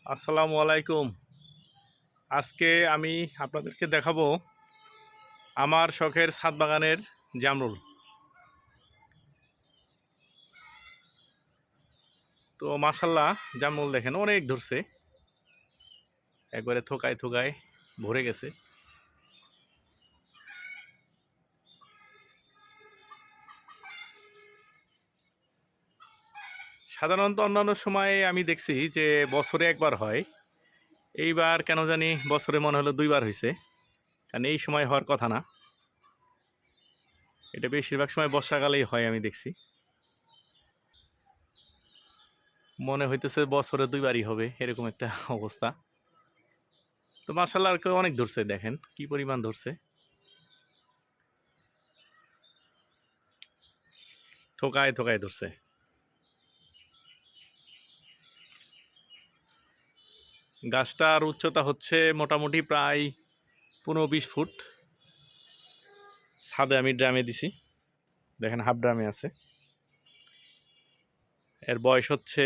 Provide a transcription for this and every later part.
আসসালামু আলাইকুম। আজকে আমি আপনাদেরকে দেখাবো আমার শখের ছাদ বাগানের জামরুল। তো মাশাল্লাহ, জামরুল দেখেন অনেক ধরছে, একবারে থোকায় থোকায় ভরে গেছে। সাধারণত অন্যান্য সময়ে আমি দেখছি যে বছরে একবার হয়, এইবার কেন জানি বছরে মনে হলো দুইবার হয়েছে, কারণ এই সময় হওয়ার কথা না। এটা বেশিরভাগ সময় বর্ষাকালেই হয় আমি দেখছি। মনে হইতেছে বছরে দুইবারই হবে এরকম একটা অবস্থা। তো মাশাল্লাহ, আর কেউ অনেক ধরছে, দেখেন কি পরিমাণ ধরছে, থোকায় থোকায় ধরছে। গাছটার উচ্চতা হচ্ছে মোটামুটি প্রায় 15-20 ফুট। ছাদে আমি ড্রামে দিছি, দেখেন হাফ ড্রামে আছে। এর বয়স হচ্ছে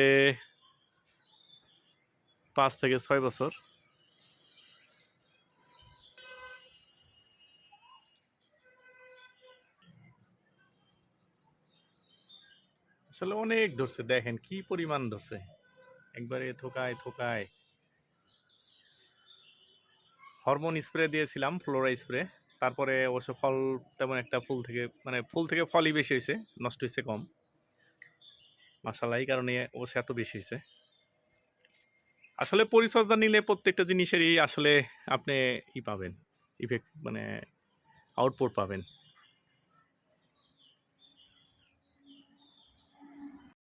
5 থেকে 6 বছর। আসলে অনেক ধরছে, দেখেন কি পরিমাণ ধরছে, একবারে থোকায় থোকায়। হরমোন স্প্রে দিয়েছিলাম, ফ্লোরা স্প্রে। তারপরে অবশ্য ফল তেমন একটা, ফুল থেকে ফলই বেশি হয়েছে, নষ্ট হয়েছে কম। মাশাআল্লাহ, এই কারণে অবশ্য এত বেশি হয়েছে। আসলে পরিচর্যা নিলে প্রত্যেকটা জিনিসেরই আসলে আপনি পাবেন, ইফেক্ট, আউটপুট পাবেন।